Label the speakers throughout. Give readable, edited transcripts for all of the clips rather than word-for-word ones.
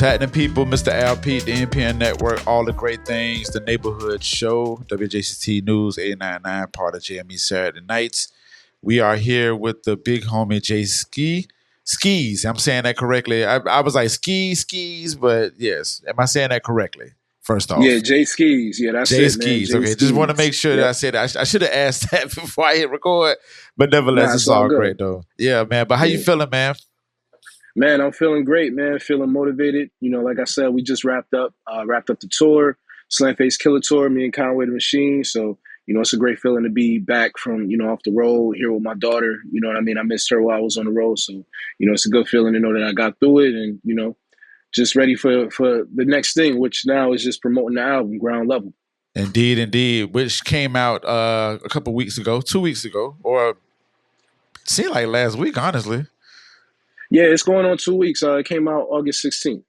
Speaker 1: happening, people? Mr. LP, the MPN Network, all the great things, the neighborhood show, WJCT News 899, part of JME Saturday Nights. We are here with the big homie Jae Skeese. I'm saying that correctly. I was like Skeese, but yes. Am I saying that correctly? First off.
Speaker 2: Yeah, Jae Skeese. Yeah, that's
Speaker 1: Jae
Speaker 2: it, man.
Speaker 1: Skeese. Okay, just want to make sure that I said that. I should have asked that before I hit record, but nevertheless, it's all great though. Yeah, man. But how you feeling, man?
Speaker 2: Man, I'm feeling great, man. Feeling motivated. You know, like I said, we just wrapped up the tour, Slam Face Killer Tour, me and Conway the Machine. So, you know, it's a great feeling to be back from, you know, off the road here with my daughter. You know what I mean? I missed her while I was on the road. So, you know, it's a good feeling to know that I got through it and, you know, just ready for the next thing, which now is just promoting the album, Ground Level.
Speaker 1: Indeed. Which came out a couple weeks ago, 2 weeks ago, or it seemed like last week, honestly.
Speaker 2: Yeah, it's going on 2 weeks. It came out August 16th.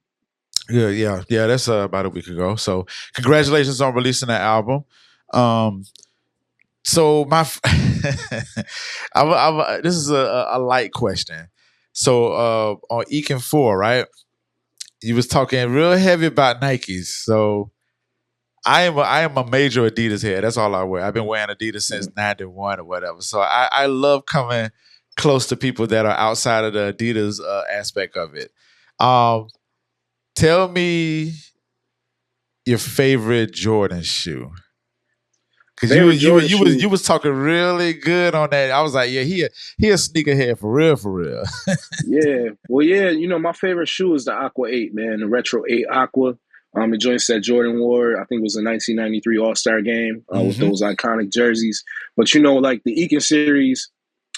Speaker 1: Yeah. That's about a week ago. So congratulations on releasing that album. So my, this is a light question. So on Ekin 4, right? You was talking real heavy about Nikes. So I am a major Adidas head. That's all I wear. I've been wearing Adidas since '91 or whatever. So I love coming close to people that are outside of the Adidas aspect of it. Tell me your favorite Jordan shoe. Because you was talking really good on that. I was like, yeah, he a sneakerhead for real.
Speaker 2: Yeah. Well, yeah, you know, my favorite shoe is the Aqua 8, man, the Retro 8 Aqua. The joints that Jordan wore, I think it was a 1993 All-Star game with those iconic jerseys. But, you know, like the Ekin series,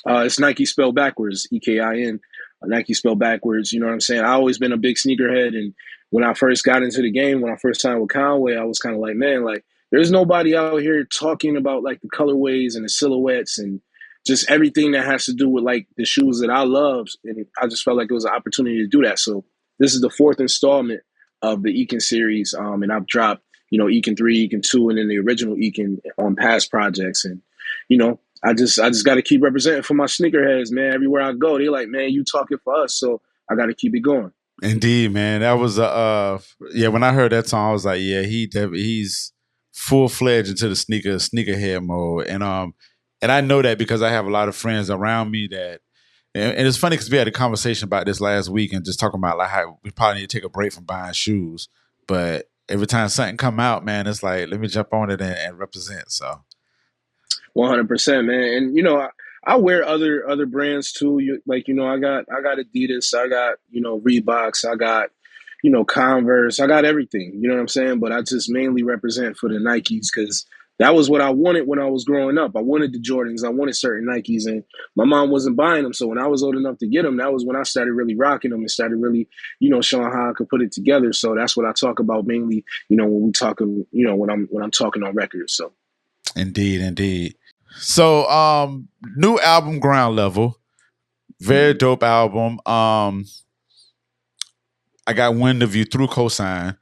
Speaker 2: it's Nike spelled backwards, EKIN. Nike spelled backwards, you know what I'm saying? I always been a big sneakerhead. And when I first got into the game, when I first signed with Conway, I was kind of like, man, like, there's nobody out here talking about like the colorways and the silhouettes and just everything that has to do with like the shoes that I love. And I just felt like it was an opportunity to do that. So this is the fourth installment of the Ekin series. And I've dropped, you know, Ekin 3, Ekin 2, and then the original Ekin on past projects. And, you know, I just got to keep representing for my sneakerheads, man. Everywhere I go, they like, man, you talking for us. So I got to keep it going.
Speaker 1: Indeed, man. That was, when I heard that song, I was like, yeah, he's full-fledged into the sneakerhead mode. And I know that because I have a lot of friends around me that, and it's funny because we had a conversation about this last week and just talking about like how we probably need to take a break from buying shoes. But every time something come out, man, it's like, let me jump on it and represent. So
Speaker 2: 100%, man. And, you know, I wear other brands too. Like, you know, I got Adidas, I got, you know, Reeboks, I got, you know, Converse, I got everything, you know what I'm saying? But I just mainly represent for the Nikes because that was what I wanted when I was growing up. I wanted the Jordans, I wanted certain Nikes, and my mom wasn't buying them. So when I was old enough to get them, that was when I started really rocking them and started really, you know, showing how I could put it together. So that's what I talk about mainly, you know, when we talking, you know, when I'm talking on records. So
Speaker 1: Indeed. So new album, Ground Level. Very dope album. I got wind of you through Cosign.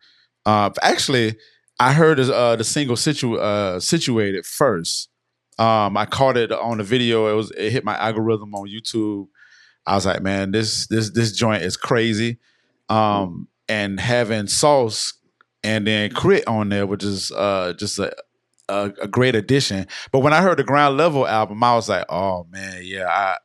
Speaker 1: Actually, I heard the single Situated first. I caught it on the video. It hit my algorithm on YouTube. I was like, man, this joint is crazy. And having Sauce and then Crit on there, which is just a great addition. But when I heard the Ground Level album, I was like, oh man, yeah,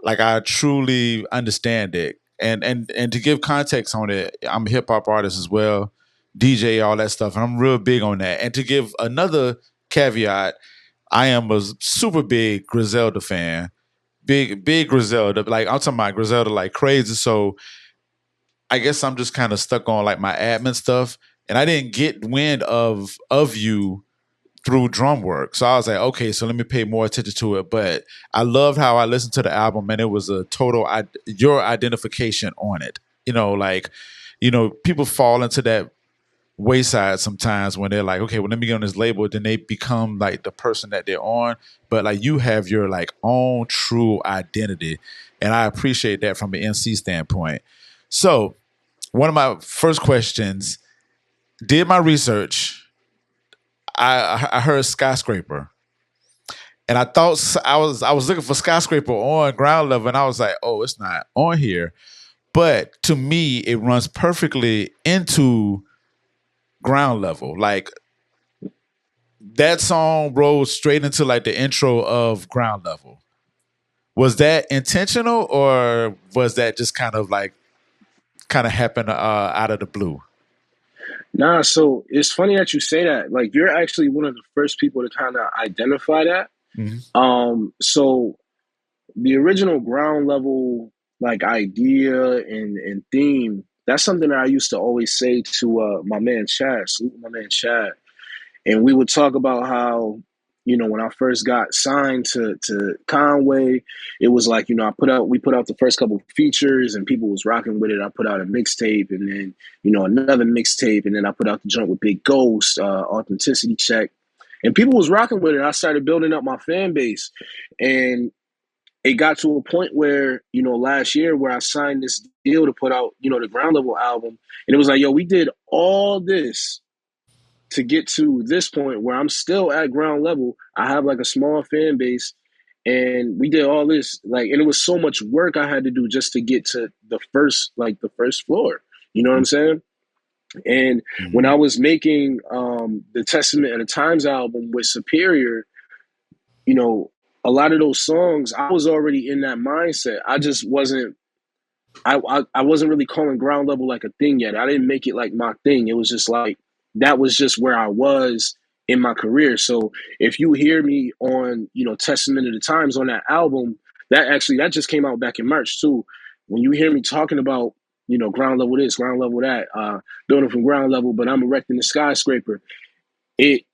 Speaker 1: I truly understand it. And to give context on it, I'm a hip hop artist as well, DJ, all that stuff, and I'm real big on that. And to give another caveat, I am a super big Griselda fan, big Griselda. Like I'm talking about Griselda like crazy. So I guess I'm just kind of stuck on like my admin stuff, and I didn't get wind of you through drum work. So I was like, okay, so let me pay more attention to it. But I loved how I listened to the album, and it was a total your identification on it. You know, like, you know, people fall into that wayside sometimes when they're like, okay, well, let me get on this label. Then they become like the person that they're on. But like you have your like own true identity. And I appreciate that from an MC standpoint. So one of my first questions, did my research. I heard Skyscraper, and I thought I was looking for Skyscraper on Ground Level, and I was like, oh, it's not on here. but to me, it runs perfectly into ground level. Like that song rolls straight into like the intro of ground level. Was that intentional or was that just kind of happened out of the blue?
Speaker 2: Nah, so it's funny that you say that. Like you're actually one of the first people to kind of identify that.
Speaker 1: Mm-hmm.
Speaker 2: So the original ground level like idea and theme, that's something that I used to always say to my man Chad, salute my man Chad. And we would talk about how, when I first got signed to Conway, it was like, we put out the first couple of features and people was rocking with it. I put out a mixtape and then, another mixtape, and then I put out the joint with Big Ghost, Authenticity Check. And people was rocking with it. I started building up my fan base. And it got to a point where, last year where I signed this deal to put out, the ground level album. And it was like, yo, we did all this to get to this point where I'm still at ground level. I have like a small fan base, and we did all this and it was so much work I had to do just to get to the first floor. You know what I'm saying? And when
Speaker 1: Mm-hmm.
Speaker 2: I was making the Testament of the Times album with Superior, you know, a lot of those songs, I was already in that mindset. I just wasn't I wasn't really calling ground level like a thing yet. I didn't make it like my thing. It was just like that was just where I was in my career. So if you hear me on, Testament of the Times on that album, that just came out back in March too. When you hear me talking about, ground level this, ground level that, building from ground level, but I'm erecting the skyscraper, it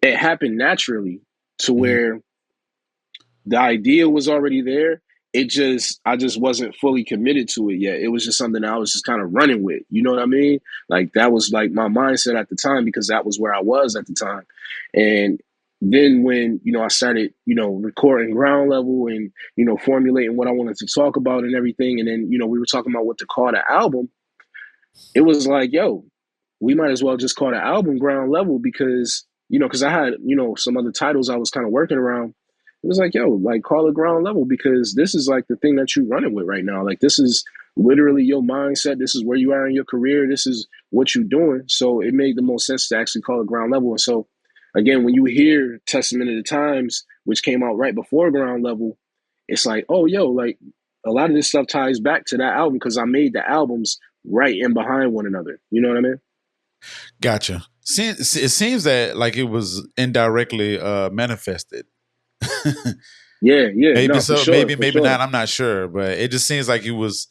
Speaker 2: it happened naturally to
Speaker 1: Mm-hmm.
Speaker 2: where the idea was already there. I just wasn't fully committed to it yet. It was just something I was just kind of running with. You know what I mean? Like that was like my mindset at the time because that was where I was at the time. And then when, I started, recording ground level and, formulating what I wanted to talk about and everything. And then, we were talking about what to call the album. It was like, yo, we might as well just call the album ground level because, because I had, some other titles I was kind of working around. It was like, yo, like call it ground level because this is like the thing that you're running with right now. Like this is literally your mindset. This is where you are in your career. This is what you're doing. So it made the most sense to actually call it ground level. And so again, when you hear Testament of the Times, which came out right before ground level, it's like, oh, yo, like a lot of this stuff ties back to that album because I made the albums right in behind one another. You know what I mean?
Speaker 1: Gotcha. It seems that like it was indirectly manifested.
Speaker 2: Yeah, yeah,
Speaker 1: Maybe
Speaker 2: no, for
Speaker 1: so,
Speaker 2: sure,
Speaker 1: maybe
Speaker 2: for
Speaker 1: not.
Speaker 2: sure.
Speaker 1: I'm not sure, but it just seems like it was.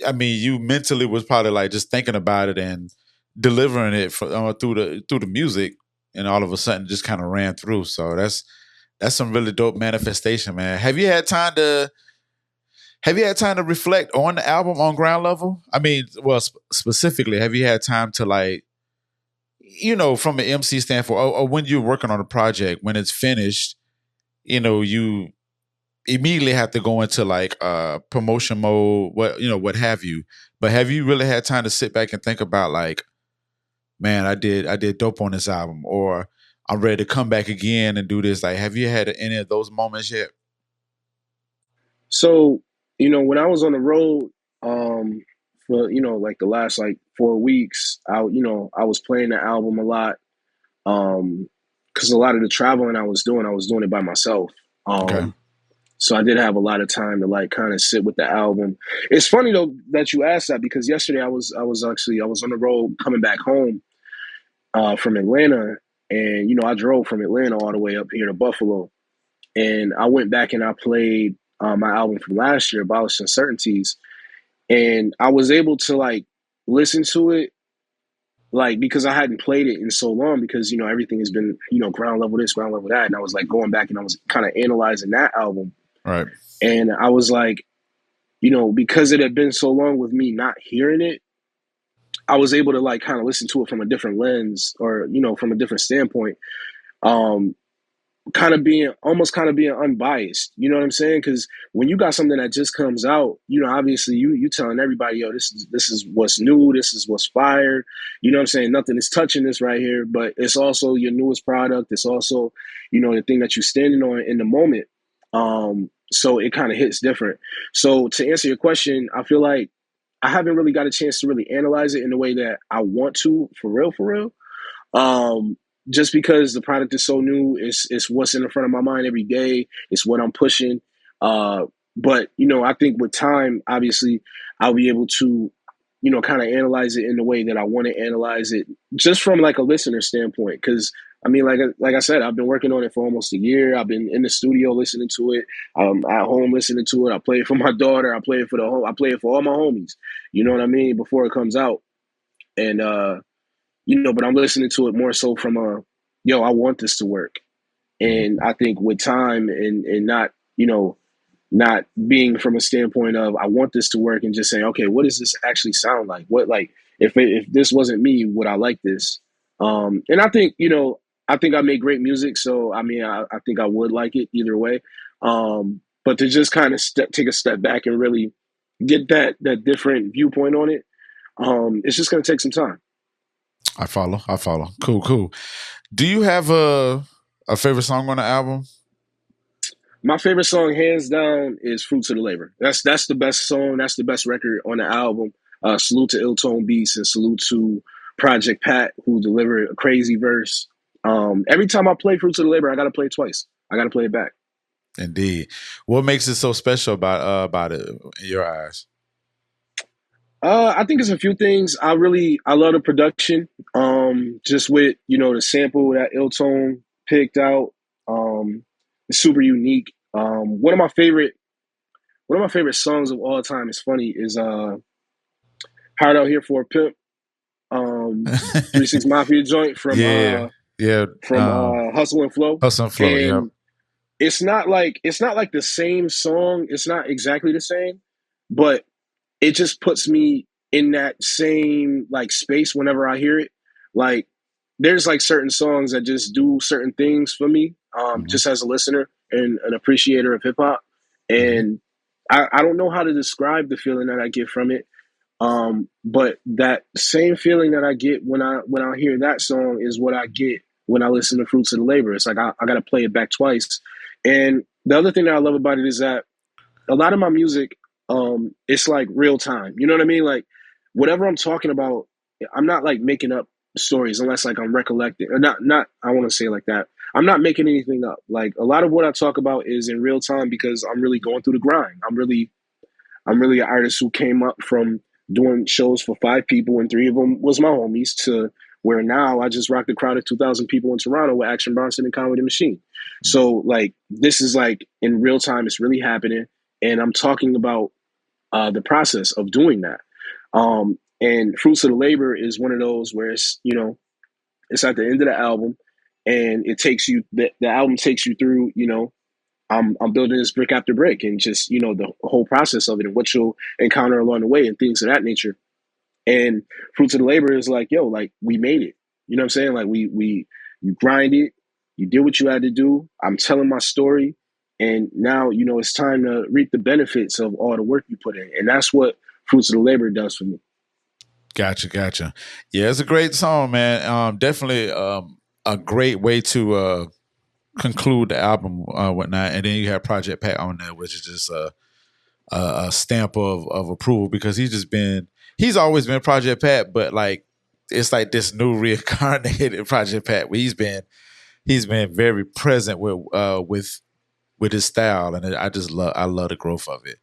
Speaker 1: I mean, you mentally was probably like just thinking about it and delivering it through the music, and all of a sudden just kind of ran through. So that's some really dope manifestation, man. Have you had time to reflect on the album on ground level? I mean, well, specifically, have you had time to like, from an MC standpoint, or when you're working on a project, when it's finished, you immediately have to go into like promotion mode, what have you. But have you really had time to sit back and think about like, man, I did dope on this album, or I'm ready to come back again and do this? Like, have you had any of those moments yet?
Speaker 2: So, when I was on the road, for, like the last like 4 weeks, I was playing the album a lot. Because a lot of the traveling I was doing it by myself.
Speaker 1: Okay.
Speaker 2: So I did have a lot of time to like kind of sit with the album. It's funny though that you asked that because yesterday I was on the road coming back home from Atlanta, and I drove from Atlanta all the way up here to Buffalo, and I went back and I played my album from last year, Abolish Uncertainties, and I was able to like listen to it like because I hadn't played it in so long because everything has been ground level this, ground level that, and I was like going back and I was kind of analyzing that album,
Speaker 1: All right.
Speaker 2: and I was like, because it had been so long with me not hearing it, I was able to like kind of listen to it from a different lens or from a different standpoint. Um, kind of being unbiased. You know what I'm saying? Because when you got something that just comes out, obviously you telling everybody, yo, this is what's new, this is what's fire. You know what I'm saying? Nothing is touching this right here, but it's also your newest product. It's also, the thing that you're standing on in the moment. So it kind of hits different. So to answer your question, I feel like I haven't really got a chance to really analyze it in the way that I want to, for real. Um, just because the product is so new, it's what's in the front of my mind every day. It's what I'm pushing. Uh, but I think with time, obviously, I'll be able to, kind of analyze it in the way that I want to analyze it, just from like a listener standpoint. Because I mean, like I said, I've been working on it for almost a year. I've been in the studio listening to it. At home listening to it. I play it for my daughter. I play it for the home. I play it for all my homies. You know what I mean? Before it comes out, and but I'm listening to it more so from I want this to work. And I think with time and not, not being from a standpoint of I want this to work and just saying, okay, what does this actually sound like? What like if this wasn't me, would I like this? And I think, I think I make great music, so I mean, I think I would like it either way. But to just kind of take a step back and really get that different viewpoint on it, it's just going to take some time.
Speaker 1: I follow. Cool. Do you have a favorite song on the album?
Speaker 2: My favorite song, hands down, is "Fruits of the Labor." That's the best song. That's the best record on the album. Salute to Ill Tone Beats and salute to Project Pat, who delivered a crazy verse. Every time I play "Fruits of the Labor," I got to play it twice. I got to play it back.
Speaker 1: Indeed. What makes it so special about it in your eyes?
Speaker 2: I think it's a few things. I love the production. Just with the sample that Ill Tone picked out. It's super unique. One of my favorite songs of all time is funny is Hard Out Here for a Pimp. 3 6 Mafia joint from
Speaker 1: yeah.
Speaker 2: Hustle and Flow.
Speaker 1: Hustle and Flow,
Speaker 2: and
Speaker 1: yeah.
Speaker 2: it's not like the same song. It's not exactly the same, but it just puts me in that same like space whenever I hear it. Like there's like certain songs that just do certain things for me, just as a listener and an appreciator of hip hop. And I don't know how to describe the feeling that I get from it. But that same feeling that I get when I hear that song is what I get when I listen to Fruits of the Labor. It's like I got to play it back twice. And the other thing that I love about it is that a lot of my music, it's like real time. You know what I mean? Like whatever I'm talking about, I'm not like making up stories unless like I'm recollecting. Or not. I want to say it like that. I'm not making anything up. Like a lot of what I talk about is in real time because I'm really going through the grind. I'm really an artist who came up from doing shows for 5 people and 3 of them was my homies to where now I just rock the crowd of 2,000 people in Toronto with Action Bronson and Comedy Machine. So like this is like in real time, it's really happening, and I'm talking about the process of doing that. And Fruits of the Labor is one of those where it's at the end of the album, and it takes you the album takes you through I'm building this brick after brick and just, the whole process of it and what you'll encounter along the way and things of that nature. And Fruits of the Labor is like, yo, like we made it. You know what I'm saying? Like you grind it, you did what you had to do. I'm telling my story. And now, it's time to reap the benefits of all the work you put in. And that's what Fruits of the Labor does for me.
Speaker 1: Gotcha. Yeah, it's a great song, man. Definitely a great way to conclude the album, whatnot, and then you have Project Pat on there, which is just a stamp of approval because he's always been Project Pat, but like it's like this new reincarnated Project Pat where he's been very present with his style, and I love the growth of it.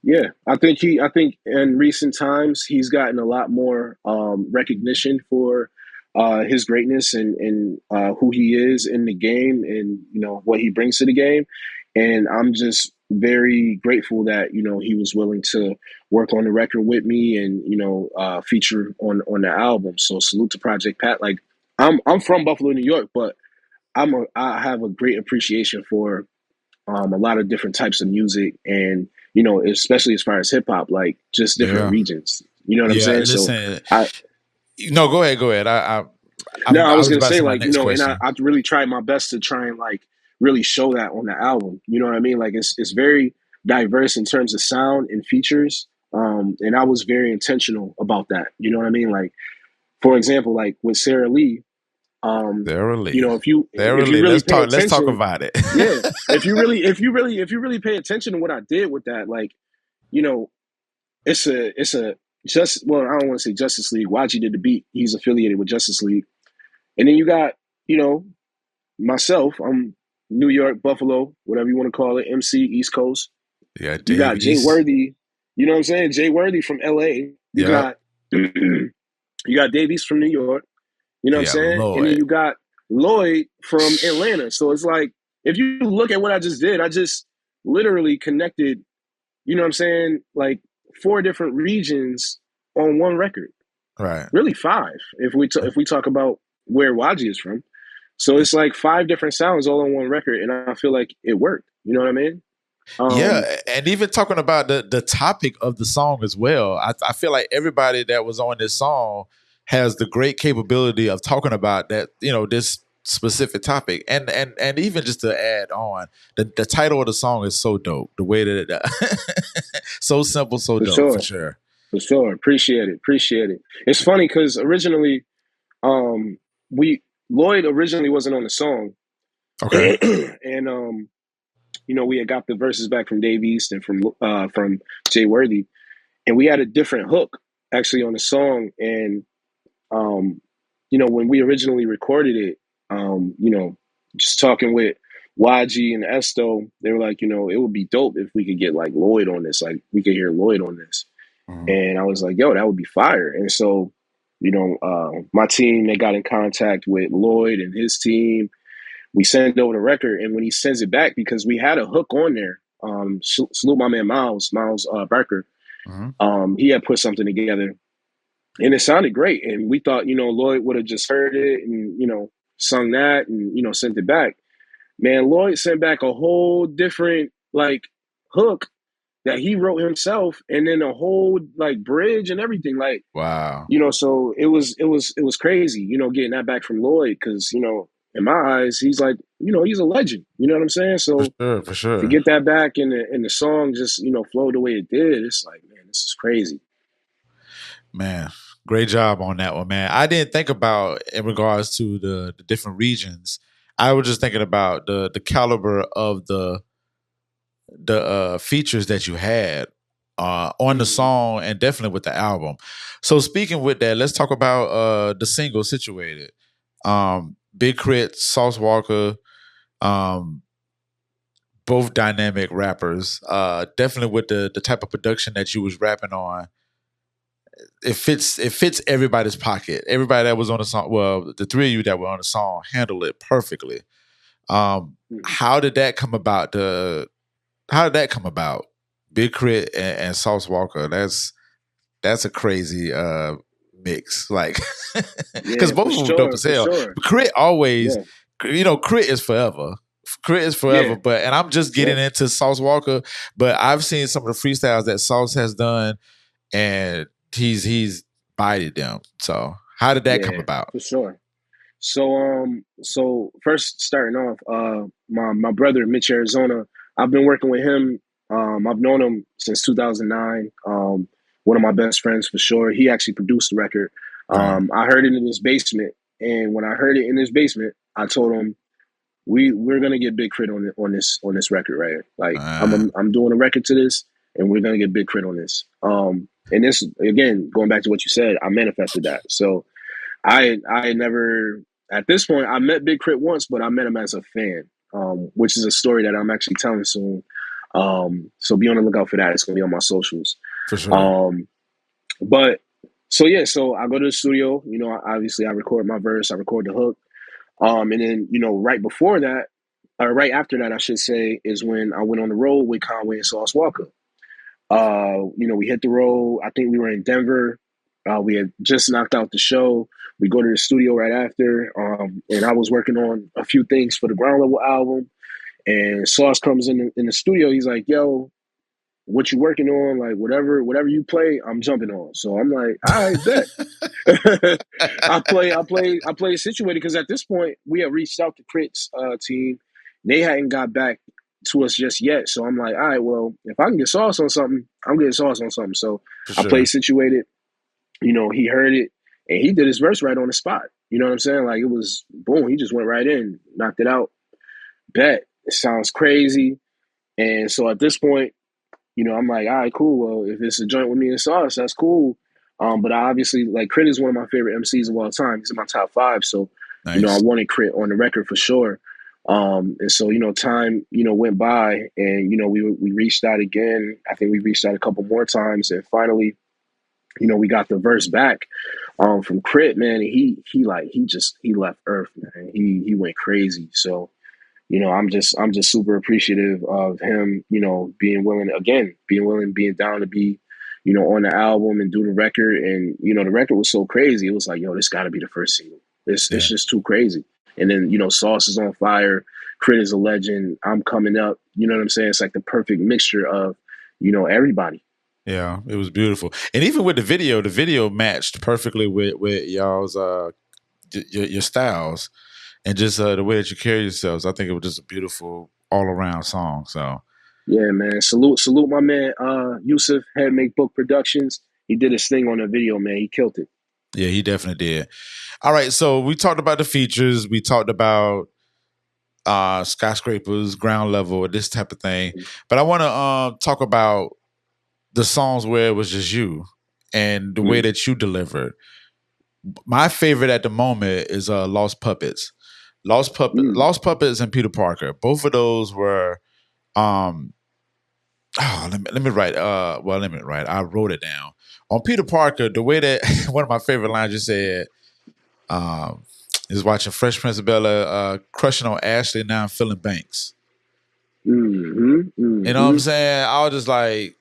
Speaker 2: Yeah, I think in recent times he's gotten a lot more recognition for his greatness and who he is in the game and what he brings to the game. And I'm just very grateful that he was willing to work on the record with me and feature on the album. So salute to Project Pat. Like I'm from Buffalo, New York, but I have a great appreciation for a lot of different types of music and especially as far as hip hop, like just different regions. You know what I'm saying?
Speaker 1: Listen,
Speaker 2: so
Speaker 1: no, go ahead. I
Speaker 2: was gonna say
Speaker 1: like,
Speaker 2: and I really tried my best to try and like really show that on the album. You know what I mean? Like it's very diverse in terms of sound and features. And I was very intentional about that. You know what I mean? Like, for example, like with Sarah Lee, if you really
Speaker 1: let's
Speaker 2: pay attention,
Speaker 1: let's talk about it.
Speaker 2: Yeah. If you really pay attention to what I did with that, like, it's a just well, I don't want to say Justice League. YG did the beat. He's affiliated with Justice League. And then you got, you know, myself. I'm New York, Buffalo, whatever you want to call it, MC, East Coast.
Speaker 1: Yeah,
Speaker 2: You got Jay
Speaker 1: Davies.
Speaker 2: Worthy, you know what I'm saying? Jay Worthy from LA. You
Speaker 1: Yep.
Speaker 2: got you got Davies from New York, you know what I'm
Speaker 1: Yeah,
Speaker 2: saying? And then
Speaker 1: Lord.
Speaker 2: you got Lloyd from Atlanta. So it's like if you look at what I just did, I just literally connected, you know what I'm saying, like four different regions on one record.
Speaker 1: Right.
Speaker 2: Really five if we talk about where Waji is from. So it's like five different sounds all on one record, and I feel like it worked. You know what I mean? Um,
Speaker 1: Yeah, and even talking about the topic of the song as well, I feel like everybody that was on this song has the great capability of talking about that, this specific topic, and even just to add on, the title of the song is so dope. The way that so simple, so
Speaker 2: for
Speaker 1: dope for
Speaker 2: sure,
Speaker 1: sure.
Speaker 2: for sure. Appreciate it, appreciate it. It's funny because originally, we Lloyd originally wasn't on the song,
Speaker 1: Okay.
Speaker 2: and you know, we had got the verses back from Dave East and from Jay Worthy, and we had a different hook actually on the song, and um, you know, when we originally recorded it, you know, just talking with YG and Esto, they were like, you know, it would be dope if we could get like Lloyd on this, like we could hear Lloyd on this.
Speaker 1: Mhm.
Speaker 2: And I was like, yo, that would be fire. And so, you know, my team, they got in contact with Lloyd and his team. We sent over the record, and when he sends it back, because we had a hook on there, salute my man Miles Barker.
Speaker 1: Mhm.
Speaker 2: He had put something together and it sounded great. And we thought, you know, Lloyd would have just heard it and, you know, sung that and, you know, sent it back. Man, Lloyd sent back a whole different like hook that he wrote himself and then a whole like bridge and everything. Like,
Speaker 1: Wow.
Speaker 2: you know, so it was crazy, you know, getting that back from Lloyd because, you know, in my eyes, he's like, you know, he's a legend. You know what I'm saying?
Speaker 1: For
Speaker 2: So
Speaker 1: sure. For
Speaker 2: to
Speaker 1: sure.
Speaker 2: get that back and the song just, you know, flowed the way it did, it's like, man, this is crazy.
Speaker 1: Man, great job on that one, man. I didn't think about in regards to the different regions. I was just thinking about the caliber of the features that you had on the
Speaker 2: Mm.
Speaker 1: song and definitely with the album. So speaking with that, let's talk about the single situated. Big Crit, Sauce Walker, um, both dynamic rappers. Definitely with the type of production that you was rapping on, it fits everybody's pocket. Everybody that was on the song, well, the three of you that were on the song handled it perfectly. Um,
Speaker 2: Mm.
Speaker 1: how did that come about? How did that come about? Big Crit and Sauce Walker. That's a crazy mix. Like, because
Speaker 2: Yeah, for
Speaker 1: both of them dope
Speaker 2: sure,
Speaker 1: as
Speaker 2: for
Speaker 1: hell.
Speaker 2: sure.
Speaker 1: But Crit always,
Speaker 2: Yeah,
Speaker 1: Crit is forever. Crit is forever.
Speaker 2: yeah,
Speaker 1: But and I'm just getting
Speaker 2: yep,
Speaker 1: into Sauce Walker. But I've seen some of the freestyles that Sauce has done, and he's bited them. So how did that come
Speaker 2: yeah,
Speaker 1: about?
Speaker 2: for sure. So first starting off, my brother Mitch Arizona, I've been working with him. I've known him since 2009. One of my best friends for sure. He actually produced the record.
Speaker 1: Right.
Speaker 2: I heard it in his basement, and when I heard it in his basement, I told him we're gonna get Big Crit on this record, right? Like
Speaker 1: Uh,
Speaker 2: I'm doing a record to this, and we're gonna get Big Crit on this. And this again, going back to what you said, I manifested that. So I never at this point I met Big Crit once, but I met him as a fan, which is a story that I'm actually telling soon. So be on the lookout for that. It's gonna be on my socials.
Speaker 1: for sure.
Speaker 2: Um, but so yeah, so I go to the studio. You know, obviously I record my verse, I record the hook. And then, you know, right before that, or right after that, I should say, is when I went on the road with Conway and Sauce Walker. You know, we hit the road. I think we were in Denver. We had just knocked out the show. We go to the studio right after, and I was working on a few things for the Ground Level album. And Sauce comes in the studio. He's like, "Yo, what you working on? Like whatever you play, I'm jumping on." So I'm like, "All right, bet." I play situated because at this point we had reached out to Crit's team. They hadn't got back to us just yet. So I'm like, all right, well, if I can get sauce on something, I'm getting sauce on something. So
Speaker 1: For
Speaker 2: I played
Speaker 1: sure.
Speaker 2: situated. You know, he heard it and he did his verse right on the spot. You know what I'm saying? Like it was boom. He just went right in, knocked it out. Bet it sounds crazy. And so at this point, I'm like, all right, cool. Well, if it's a joint with me and Sauce, that's cool. But I obviously like Crit is one of my favorite MCs of all time. He's in my top five. So, I
Speaker 1: Nice.
Speaker 2: wanted Crit on the record for sure. And so, time, went by and, we reached out again. I think we reached out a couple more times and finally, we got the verse back from Crit, man. And he left Earth, man. He went crazy. So, I'm just super appreciative of him, being down to be, on the album and do the record. And, the record was so crazy. It was like, yo, this got to be the first single. It's
Speaker 1: Yeah.
Speaker 2: just too crazy. And then, Sauce is on fire. Crit is a legend. I'm coming up. You know what I'm saying? It's like the perfect mixture of, everybody.
Speaker 1: Yeah, it was beautiful, and even with the video matched perfectly with y'all's your styles, and just the way that you carry yourselves. I think it was just a beautiful all around song. So
Speaker 2: Yeah, man. Salute my man, Yusuf, Head Make Book Productions. He did his thing on the video, man. He killed it.
Speaker 1: yeah, he definitely did. All right, so we talked about the features. We talked about skyscrapers, ground level, this type of thing. But I want to talk about the songs where it was just you and the way
Speaker 2: Mm,
Speaker 1: that you delivered. My favorite at the moment is Lost Puppets.
Speaker 2: mm,
Speaker 1: Lost Puppets and Peter Parker. Both of those were let me write. Let me write. I wrote it down. On Peter Parker, the way that one of my favorite lines you said, um, is watching Fresh Prince of Bel-Air, crushing on Ashley. Now I'm feeling Banks. You know what I'm
Speaker 2: mm-hmm.
Speaker 1: saying? I was just like,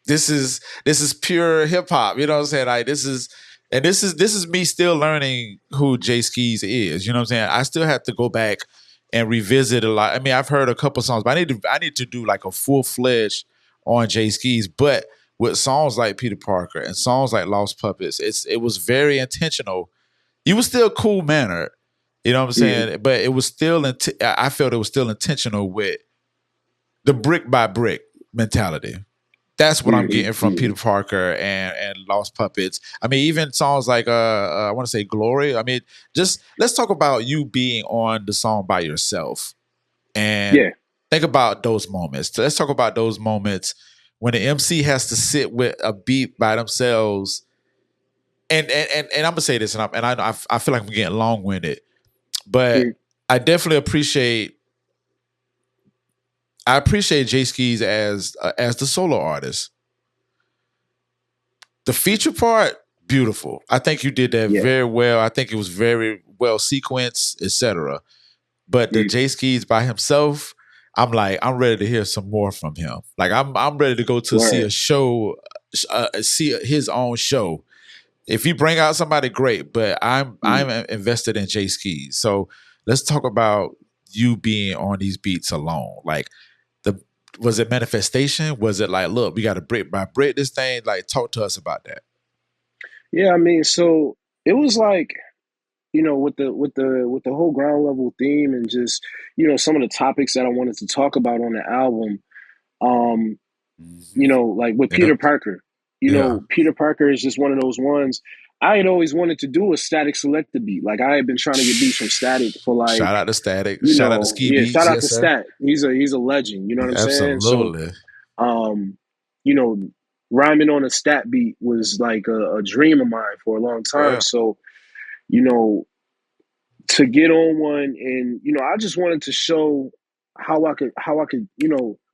Speaker 1: this is pure hip hop. You know what I'm saying? Like this is me still learning who Jae Skeese is. You know what I'm saying? I still have to go back and revisit a lot. I mean, I've heard a couple songs, but I need to do like a full fledged on Jae Skeese. But with songs like Peter Parker and songs like Lost Puppets, it was very intentional. You was still cool mannered. You know what I'm
Speaker 2: Yeah,
Speaker 1: saying? But it was still I felt it was still intentional with the brick by brick mentality. That's what I'm getting from
Speaker 2: mm-hmm.
Speaker 1: Peter Parker and Lost Puppets. I mean, even songs like I want to say Glory. I mean, just let's talk about you being on the song by yourself and
Speaker 2: Yeah,
Speaker 1: think about those moments. So let's talk about those moments when the MC has to sit with a beat by themselves. And I'm gonna say this, and I feel like I'm getting long winded, but
Speaker 2: mm,
Speaker 1: I definitely appreciate Jae Skeese as the solo artist. The feature part, beautiful. I think you did that
Speaker 2: yeah,
Speaker 1: very well. I think it was very well sequenced, etc. But the
Speaker 2: mm,
Speaker 1: Jae Skeese by himself, I'm like, I'm ready to hear some more from him. Like I'm ready to go to see a
Speaker 2: word,
Speaker 1: show, see his own show. If he bring out somebody great, but I'm
Speaker 2: mm.
Speaker 1: invested in Jae Skeese. So let's talk about you being on these beats alone. Like the was it manifestation? Was it like, look, we got to brick by brick this thing? Like, talk to us about that.
Speaker 2: Yeah. I mean, so it was like, with the whole ground level theme and just, some of the topics that I wanted to talk about on the album. Um,
Speaker 1: Mm-hmm.
Speaker 2: like with
Speaker 1: Yeah,
Speaker 2: Peter Parker,
Speaker 1: yeah.
Speaker 2: Peter Parker is just one of those ones. I had always wanted to do a Static Selector beat. Like I had been trying to get beats from Static for like,
Speaker 1: Shout out to Static. Shout out to Ski
Speaker 2: yeah, shout
Speaker 1: Beats.
Speaker 2: out
Speaker 1: Yes,
Speaker 2: to
Speaker 1: sir.
Speaker 2: Stat. He's a legend. You know what I'm saying? So,
Speaker 1: Absolutely.
Speaker 2: um, you know, rhyming on a stat beat was like a dream of mine for a long time.
Speaker 1: Yeah.
Speaker 2: So, you know, to get on one and I just wanted to show how I could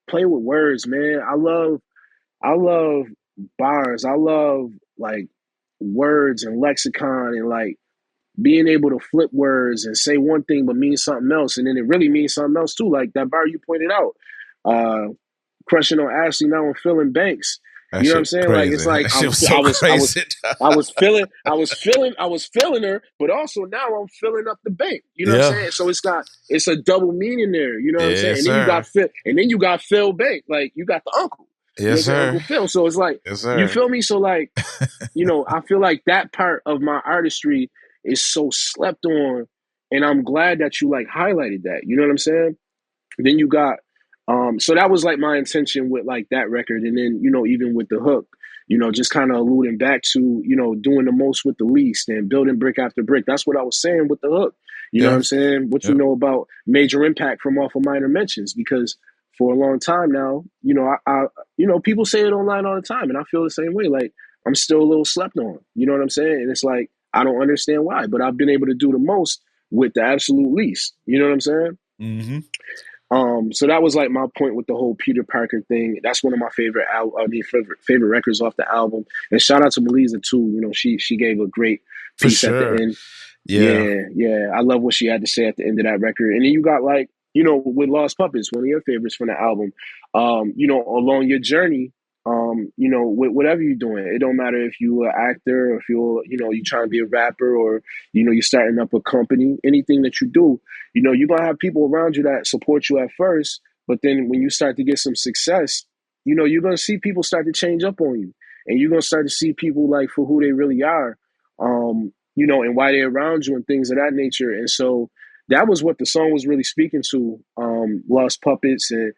Speaker 2: play with words, man. I love bars. I love like words and lexicon and like being able to flip words and say one thing but mean something else, and then it really means something else too. Like that bar you pointed out, uh, crushing on Ashley. Now I'm feeling Banks.
Speaker 1: That
Speaker 2: You know what I'm
Speaker 1: shit
Speaker 2: saying? Like
Speaker 1: crazy.
Speaker 2: it's like
Speaker 1: That shit
Speaker 2: I'm
Speaker 1: was
Speaker 2: I
Speaker 1: so
Speaker 2: was I was
Speaker 1: crazy.
Speaker 2: I was feeling her, but also now I'm filling up the bank. You know what I'm
Speaker 1: Yeah.
Speaker 2: saying? So it's a double meaning there. You know what I'm saying?
Speaker 1: Yes,
Speaker 2: And then you
Speaker 1: sir.
Speaker 2: got Phil Bank, like you got the uncle. You know what I'm
Speaker 1: Yes,
Speaker 2: saying?
Speaker 1: sir.
Speaker 2: Uncle Phil. So it's like
Speaker 1: Yes,
Speaker 2: you
Speaker 1: sir.
Speaker 2: feel me? So like I feel like that part of my artistry is so slept on, and I'm glad that you like highlighted that. You know what I'm saying? Then you got so that was like my intention with like that record, and then even with the hook, just kind of alluding back to doing the most with the least and building brick after brick. That's what I was saying with the hook. You know what
Speaker 1: Yeah.
Speaker 2: I'm saying? What you
Speaker 1: Yeah.
Speaker 2: know about Major Impact from off of Minor Mentions, because for a long time now, people say it online all the time, and I feel the same way. Like I'm still a little slept on. You know what I'm saying? And it's like I don't understand why, but I've been able to do the most with the absolute least. You know what I'm saying?
Speaker 1: Mm-hmm.
Speaker 2: So that was like my point with the whole Peter Parker thing. That's one of my favorite records off the album. And shout out to Melissa too. You know, she gave a great
Speaker 1: For
Speaker 2: piece at the
Speaker 1: sure.
Speaker 2: end.
Speaker 1: Yeah.
Speaker 2: Yeah, yeah. I love what she had to say at the end of that record. And then you got like, with Lost Puppets, one of your favorites from the album. Along your journey, with whatever you're doing, it don't matter if you're an actor or if you're trying to be a rapper or, you're starting up a company, anything that you do, you're gonna have people around you that support you at first, but then when you start to get some success, you're gonna see people start to change up on you. And you're gonna start to see people like for who they really are. And why they're around you and things of that nature. And so that was what the song was really speaking to, Lost Puppets. And,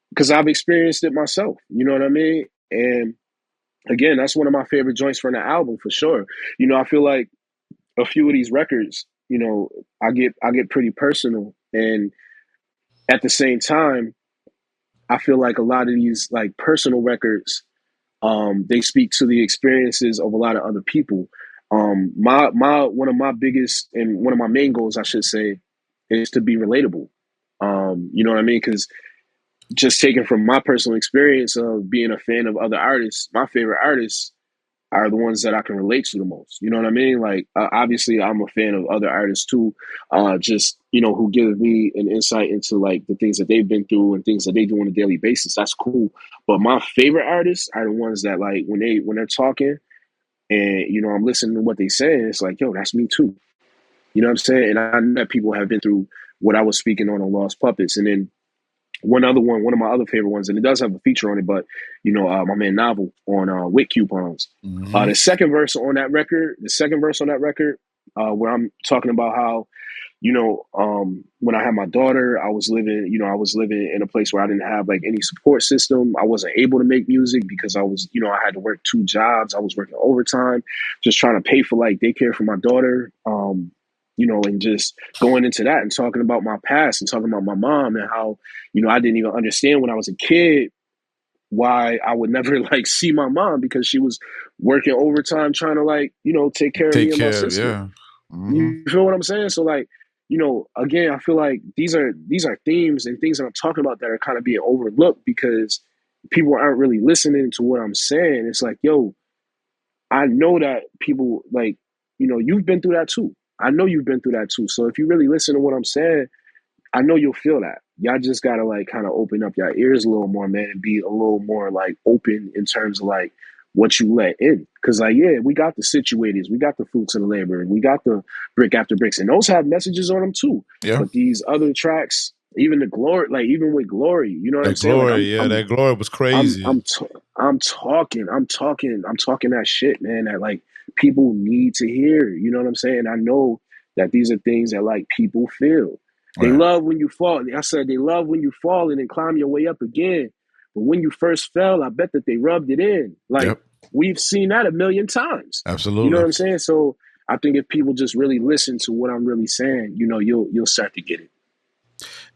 Speaker 2: because I've experienced it myself, you know what I mean? And again, that's one of my favorite joints from the album for sure. I feel like a few of these records, I get pretty personal. And at the same time, I feel like a lot of these like personal records, they speak to the experiences of a lot of other people. My one of my biggest and one of my main goals, I should say, is to be relatable. You know what I mean? Because just taking from my personal experience of being a fan of other artists, my favorite artists are the ones that I can relate to the most. You know what I mean? Like, obviously, I'm a fan of other artists too, just, who give me an insight into like the things that they've been through and things that they do on a daily basis. That's cool. But my favorite artists are the ones that like when they're talking and, I'm listening to what they say, it's like, yo, that's me too. You know what I'm saying? And I know that people have been through what I was speaking on Lost Puppets. And then one of my other favorite ones, and it does have a feature on it, but my man Novel on Wit Coupons.
Speaker 1: Mm-hmm.
Speaker 2: The second verse on that record, where I'm talking about how, when I had my daughter, I was living in a place where I didn't have like any support system. I wasn't able to make music because I had to work 2 jobs. I was working overtime, just trying to pay for like daycare for my daughter. And just going into that and talking about my past and talking about my mom and how, I didn't even understand when I was a kid why I would never like see my mom because she was working overtime trying to like, take care of me
Speaker 1: Take
Speaker 2: and my
Speaker 1: care of,
Speaker 2: sister.
Speaker 1: yeah. Mm-hmm.
Speaker 2: You feel what I'm saying? So like, again, I feel like these are themes and things that I'm talking about that are kind of being overlooked because people aren't really listening to what I'm saying. It's like, yo, I know that people like, you've been through that too. I know you've been through that too. So if you really listen to what I'm saying, I know you'll feel that. Y'all just gotta like kind of open up your ears a little more, man, and be a little more like open in terms of like what you let in. Cause like, yeah, we got the situators, we got the fruits of the labor, we got the brick after bricks, and those have messages on them too.
Speaker 1: Yeah.
Speaker 2: But these other tracks, even the glory, like even with glory, you know what I'm
Speaker 1: That
Speaker 2: saying? Like
Speaker 1: glory, yeah, that glory was
Speaker 2: I'm
Speaker 1: crazy.
Speaker 2: I'm t- I'm talking that shit, man, that like people need to hear. You know what I'm saying? I know that these are things that like people feel. They
Speaker 1: Right.
Speaker 2: love when you fall. I said they love when you fall and then climb your way up again. But when you first fell, I bet that they rubbed it in. Like
Speaker 1: Yep.
Speaker 2: we've seen that a million times. You know what
Speaker 1: Absolutely.
Speaker 2: I'm saying? So I think if people just really listen to what I'm really saying, you'll start to get it.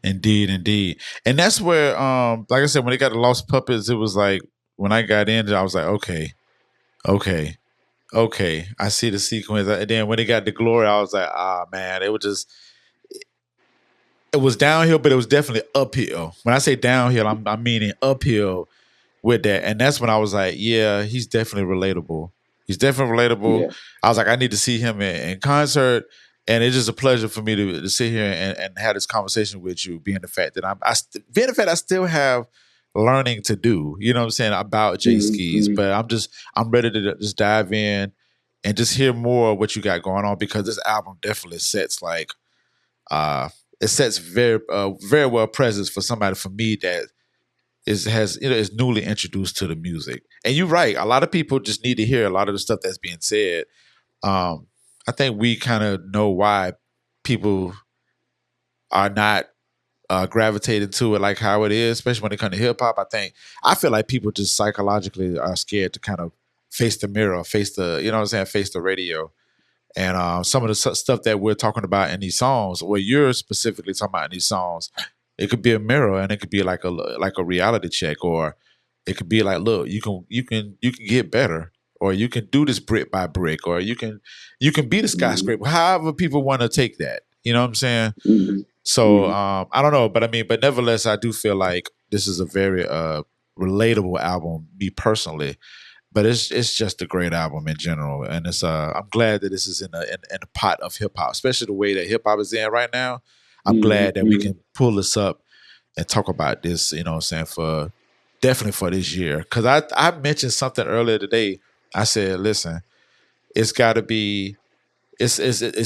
Speaker 1: Indeed, indeed. And that's where like I said, when they got the Lost Puppets, it was like when I got in, I was like, okay, okay. I see the sequence. And then when they got the glory, I was like, ah man, it was downhill, but it was definitely uphill. When I say downhill, I'm meaning uphill with that. And that's when I was like, yeah, he's definitely relatable. He's definitely relatable.
Speaker 2: Yeah.
Speaker 1: I was like, I need to see him in concert. And it's just a pleasure for me to sit here and have this conversation with you, being the fact that I still have learning to do, you know what I'm saying, about Jae Skeese.
Speaker 2: Mm-hmm.
Speaker 1: But I'm ready to just dive in and just hear more of what you got going on because this album definitely sets like it sets very well presence for somebody for me that is newly introduced to the music. And you're right, a lot of people just need to hear a lot of the stuff that's being said. I think we kind of know why people are not gravitating to it like how it is, especially when it comes to hip hop. I feel like people just psychologically are scared to kind of face the mirror, face the, you know what I'm saying, face the radio. And some of the stuff that we're talking about in these songs, what you're specifically talking about in these songs, It could be a mirror, and it could be like a reality check, or it could be like, look, you can get better, or you can do this brick by brick, or you can be the
Speaker 2: Mm-hmm.
Speaker 1: skyscraper. However, people want to take that. You know what I'm saying?
Speaker 2: Mm-hmm.
Speaker 1: So
Speaker 2: Mm-hmm.
Speaker 1: I don't know, but I mean, but nevertheless, I do feel like this is a very relatable album, me personally. But it's just a great album in general, and it's I'm glad that this is in a pot of hip hop, especially the way that hip hop is in right now. I'm glad that we
Speaker 2: Mm-hmm.
Speaker 1: can pull this up and talk about this. You know what I'm saying, for definitely for this year, because I mentioned something earlier today. I said, listen, it's got to be it's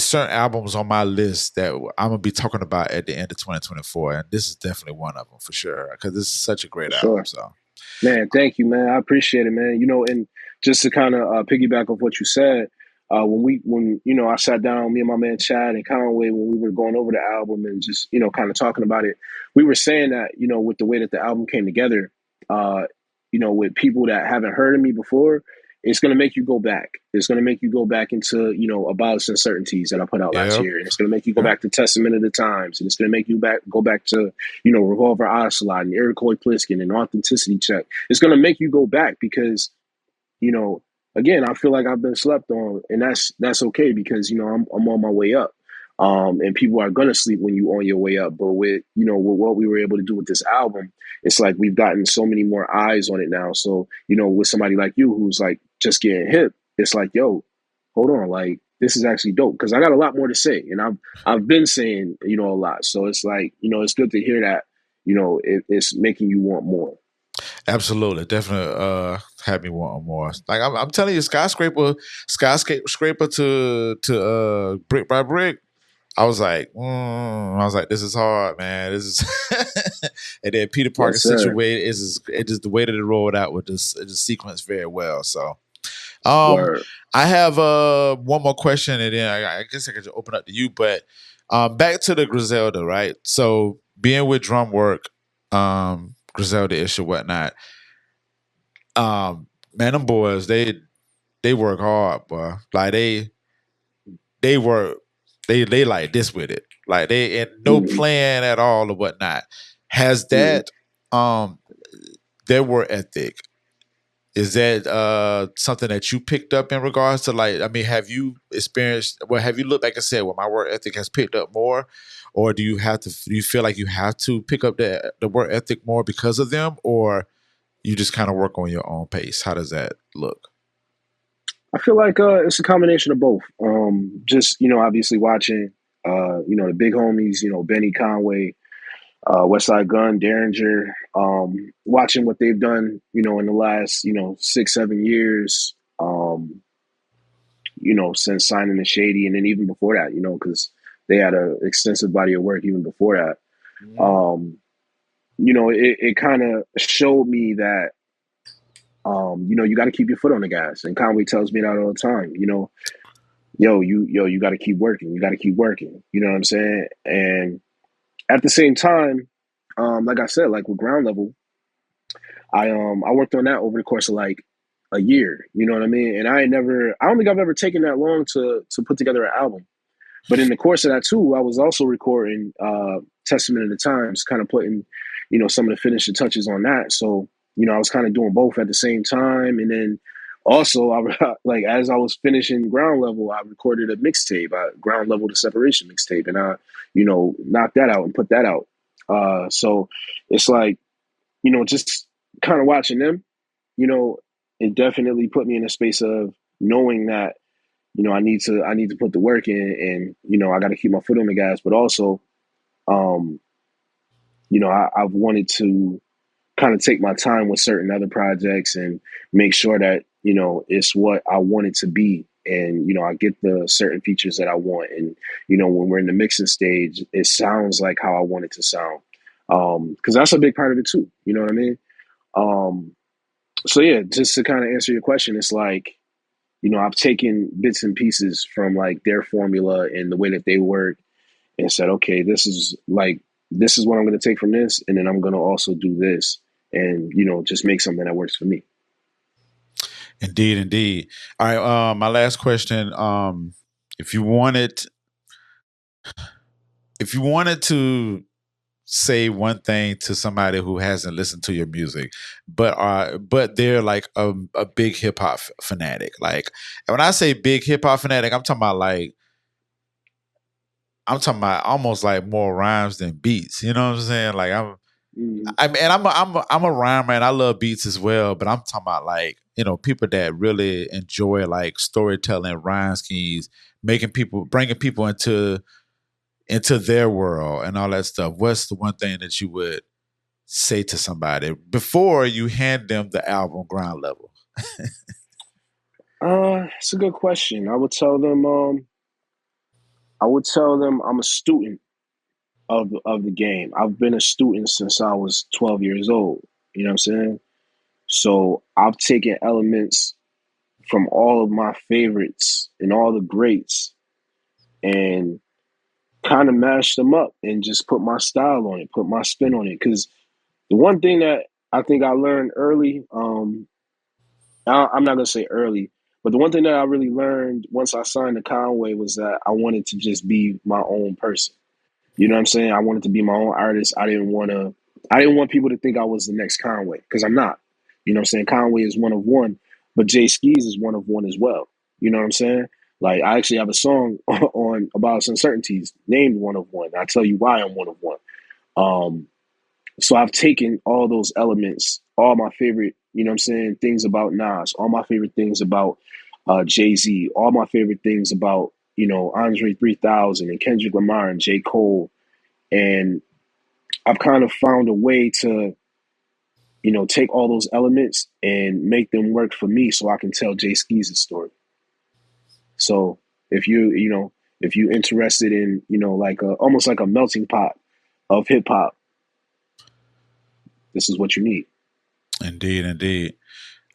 Speaker 1: certain albums on my list that I'm gonna be talking about at the end of 2024, and this is definitely one of them for sure because this is such a
Speaker 2: For
Speaker 1: great album.
Speaker 2: sure.
Speaker 1: So
Speaker 2: Man, thank you, man. I appreciate it, man. And just to kind of piggyback off what you said, when I sat down, me and my man Chad and Conway, when we were going over the album and just kind of talking about it, we were saying that with the way that the album came together, uh, with people that haven't heard of me before, it's gonna make you go back. It's gonna make you go back into Abolish Uncertainties that I put out last
Speaker 1: yeah,
Speaker 2: year, and it's gonna make you go
Speaker 1: yeah,
Speaker 2: back to Testament of the Times, and it's gonna make you go back to Revolver Ocelot and Iroquois Pliskin and Authenticity Check. It's going to make you go back because, you know, again, I feel like I've been slept on, and that's okay because I'm on my way up. And people are gonna sleep when you on your way up. But with what we were able to do with this album, it's like we've gotten so many more eyes on it now. So with somebody like you who's like just getting hip, it's like, yo, hold on, like this is actually dope because I got a lot more to say, and I've been saying a lot. So it's like it's good to hear that it's making you want more.
Speaker 1: absolutely, definitely. Had me wanting more. Like I'm telling you, skyscraper to brick by brick. I was like, this is hard, man. This is, and then Peter Parker
Speaker 2: Yes, sir.
Speaker 1: situated is it just the way that it rolled out with this it just sequence very well. So, um,
Speaker 2: Word.
Speaker 1: I have one more question, and then I guess I could just open up to you. But back to the Griselda, right? So being with drum work, Griselda ish or whatnot. Man, them boys they work hard, boy. Like they work they like this with it. Like they and no
Speaker 2: Mm-hmm.
Speaker 1: plan at all or whatnot. Has
Speaker 2: Mm-hmm.
Speaker 1: that their work ethic, is that something that you picked up in regards to, like, I mean, have you experienced, well, have you looked back and said, well, my work ethic has picked up more? Or do you feel like you have to pick up the work ethic more because of them, or you just kind of work on your own pace? How does that look?
Speaker 2: I feel like it's a combination of both. Just obviously watching the big homies, Benny Conway, Westside Gun, Derringer, watching what they've done, in the last 6 7 years, since signing the Shady, and then even before that, because they had an extensive body of work even before that.
Speaker 1: Mhm.
Speaker 2: Um, it kind of showed me that you got to keep your foot on the gas. And Conway tells me that all the time. You got to keep working. You got to keep working. You know what I'm saying? And at the same time, like I said, like with Ground Level, I worked on that over the course of like a year. You know what I mean? And I don't think I've ever taken that long to put together an album. But in the course of that too, I was also recording Testament of the Times, kind of putting, some of the finishing touches on that. So, I was kind of doing both at the same time. And then also, like as I was finishing Ground Level, I recorded a mixtape, Ground Level to Separation mixtape, and I, knocked that out and put that out. So it's like, just kind of watching them, you know, it definitely put me in a space of knowing that I need to put the work in, and I got to keep my foot on the gas. But also, um, I've wanted to kind of take my time with certain other projects and make sure that it's what I want it to be, and I get the certain features that I want, and when we're in the mixing stage, it sounds like how I want it to sound, because that's a big part of it too. You know what I mean? Um, so yeah, just to kind of answer your question, it's like I've taken bits and pieces from like their formula and the way that they work and said, okay, this is what I'm going to take from this, and then I'm going to also do this, and just make something that works for me.
Speaker 1: Indeed, indeed. All right. My last question. If you wanted, if you wanted to say one thing to somebody who hasn't listened to your music, but they're like a big hip hop fanatic. Like, and when I say big hip hop fanatic, I'm talking about almost like more rhymes than beats. You know what I'm saying? Like
Speaker 2: Mm-hmm.
Speaker 1: I mean, I'm a rhymer and I love beats as well, but I'm talking about like, people that really enjoy like storytelling, rhyme schemes, bringing people into their world and all that stuff. What's the one thing that you would say to somebody before you hand them the album ground level?
Speaker 2: It's a good question. I would tell them I'm a student of the game. I've been a student since I was 12 years old. You know what I'm saying? So I've taken elements from all of my favorites and all the greats and kind of mashed them up and just put my style on it, put my spin on it. Because the one thing that I think I learned early, I'm not gonna say early, but the one thing that I really learned once I signed to Conway was that I wanted to just be my own person. You know what I'm saying? I wanted to be my own artist. I didn't want people to think I was the next Conway because I'm not. You know what I'm saying? Conway is one of one, but Jae Skeese is one of one as well. You know what I'm saying? Like I actually have a song on about uncertainties named One of One. I tell you why I'm one of one. Um, so I've taken all those elements, all my favorite, you know what I'm saying, things about Nas, all my favorite things about Jay-Z, all my favorite things about, Andre 3000 and Kendrick Lamar and J. Cole. And I've kind of found a way to, take all those elements and make them work for me so I can tell Jae Skeese's story. So if if you interested in, like almost like a melting pot of hip hop, this is what you need.
Speaker 1: Indeed, indeed.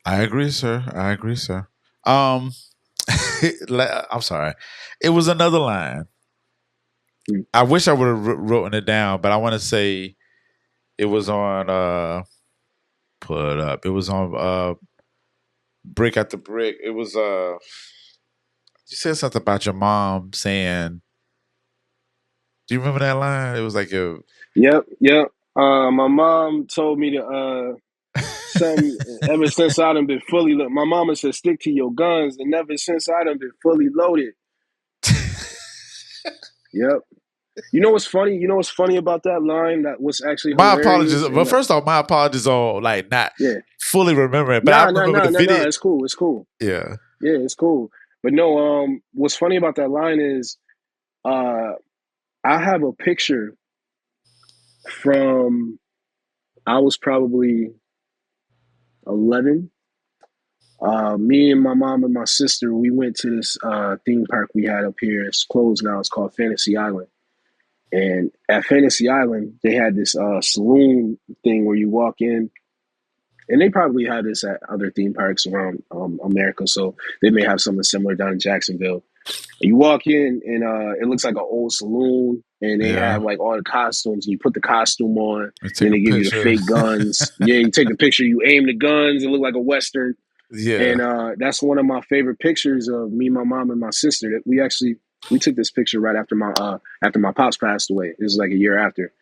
Speaker 1: I agree, sir. I agree, sir. Um, I'm sorry. It was another line.
Speaker 2: Mm.
Speaker 1: I wish I would have written it down, but I want to say it was on. Pull it up. It was on. Brick at the brick. It was. You said something about your mom saying. Do you remember that line? It was like a.
Speaker 2: Yep, yep. My mom told me to something ever since I done been fully loaded. My mama said stick to your guns, and ever since I done been fully loaded. Yep. You know what's funny? You know what's funny about that line? That was actually
Speaker 1: My apologies.
Speaker 2: hilarious.
Speaker 1: But
Speaker 2: And
Speaker 1: first off, my apologies on like not
Speaker 2: yeah,
Speaker 1: fully remembering, but I
Speaker 2: nah, nah,
Speaker 1: remember
Speaker 2: nah,
Speaker 1: the
Speaker 2: nah, nah.
Speaker 1: video.
Speaker 2: It's cool. It's cool.
Speaker 1: Yeah.
Speaker 2: Yeah, it's cool. But no, what's funny about that line is, uh, I have a picture from I was probably 11. Me and my mom and my sister, we went to this theme park we had up here. It's closed now. It's called Fantasy Island. And at Fantasy Island, they had this saloon thing where you walk in, and they probably have this at other theme parks around America. So they may have something similar down in Jacksonville. You walk in, and it looks like an old saloon, and they
Speaker 1: Yeah.
Speaker 2: have like all the costumes. And you put the costume on, and
Speaker 1: We take
Speaker 2: then
Speaker 1: a
Speaker 2: they give you the
Speaker 1: picture.
Speaker 2: fake guns. Yeah, you take the picture, you aim the guns, it look like a Western.
Speaker 1: Yeah.
Speaker 2: And that's one of my favorite pictures of me, my mom, and my sister. That we took this picture right after my pops passed away. This is like a year after.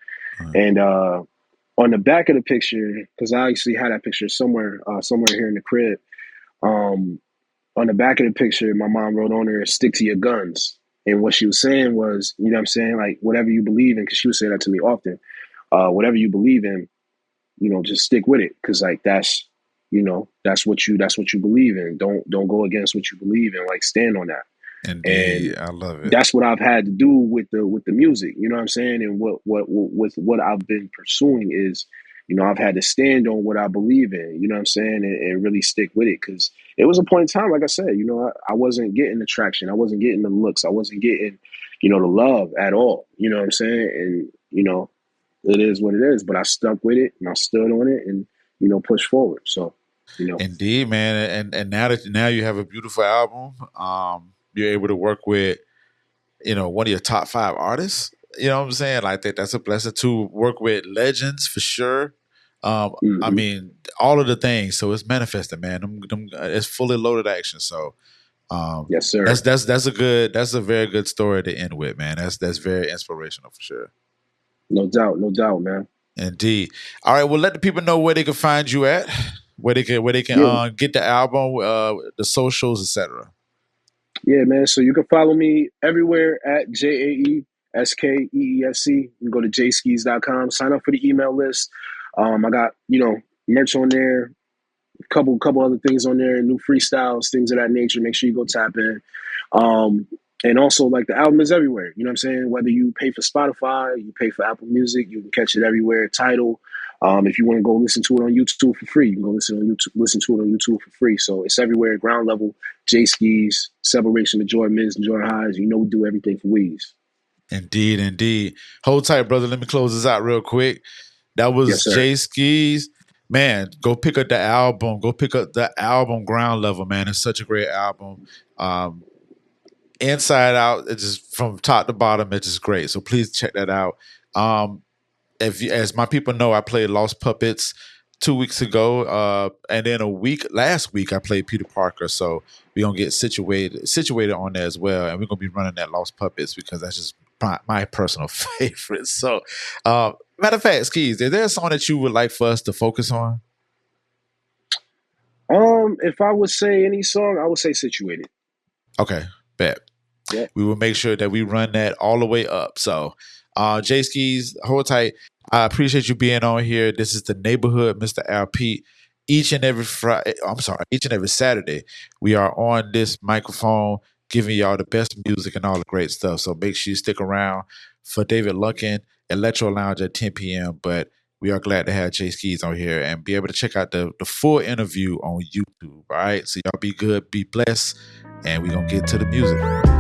Speaker 2: And on the back of the picture, because I actually had that picture somewhere here in the crib. Um, on the back of the picture, my mom wrote on there, "Stick to your guns." And what she was saying was, you know what I'm saying, like whatever you believe in, because she would say that to me often. Whatever you believe in, just stick with it, because like that's what you believe in. Don't go against what you believe in. Like stand on that. And
Speaker 1: Indeed. I love it.
Speaker 2: that's what I've had to do with the music. You know what I'm saying? And with what I've been pursuing is, I've had to stand on what I believe in. You know what I'm saying? And really stick with it, because it was a point in time, like I said, I wasn't getting the traction, I wasn't getting the looks, I wasn't getting, the love at all. You know what I'm saying? And it is what it is. But I stuck with it and I stood on it and pushed forward. So,
Speaker 1: Indeed, man. And now you have a beautiful album. You're able to work with, one of your top 5 artists. You know what I'm saying? Like that's a blessing to work with legends for sure. I
Speaker 2: mhm.
Speaker 1: mean, all of the things. So it's manifested, man. It's fully loaded action. So
Speaker 2: Yes,
Speaker 1: that's
Speaker 2: sir.
Speaker 1: that's a very good story to end with, man. That's very inspirational for sure.
Speaker 2: No doubt, no doubt, man.
Speaker 1: Indeed. All right. Well, let the people know where they can find you at, where they can
Speaker 2: Yeah,
Speaker 1: get the album, the socials, etc.
Speaker 2: yeah, man. So you can follow me everywhere at JaeSkeese. You can go to jskeese.com, sign up for the email list. I got, merch on there, couple other things on there, new freestyles, things of that nature. Make sure you go tap in. Um, and also, like, the album is everywhere. You know what I'm saying? Whether you pay for Spotify, you pay for Apple Music, you can catch it everywhere. Title. If you want to go listen to it on YouTube for free, you can go listen to it on YouTube for free. So it's everywhere. Ground level. Jae Skeese, Separation of Joy Mids and Joy Highs. You know we do everything for Weez.
Speaker 1: Indeed, indeed. Hold tight, brother. Let me close this out real quick. That
Speaker 2: Yes,
Speaker 1: was
Speaker 2: sir.
Speaker 1: Jae Skeese. Man, go pick up the album. Go pick up the album Ground Level, man. It's such a great album. Um, inside out, it's just from top to bottom, it's just great. So please check that out. Um, if you, as my people know, I played Lost Puppets 2 weeks ago, and then last week I played Peter Parker. So we're gonna get situated on there as well, and we're gonna be running that Lost Puppets because that's just my personal favorite. So, matter of fact, Skeeze, is there a song that you would like for us to focus on?
Speaker 2: If I would say any song, I would say Situated.
Speaker 1: Okay, bet.
Speaker 2: Yeah.
Speaker 1: We will make sure that we run that all the way up. So, Jae Skeese, hold tight. I appreciate you being on here. This is the neighborhood, Mr. Al Pete. Each and every Friday, I'm sorry, each and every Saturday, we are on this microphone giving y'all the best music and all the great stuff. So make sure you stick around for David Lunkin, Electro Lounge at 10 p.m. But we are glad to have Jae Skeese on here and be able to check out the full interview on YouTube. All right. So y'all be good, be blessed, and we're going to get to the music.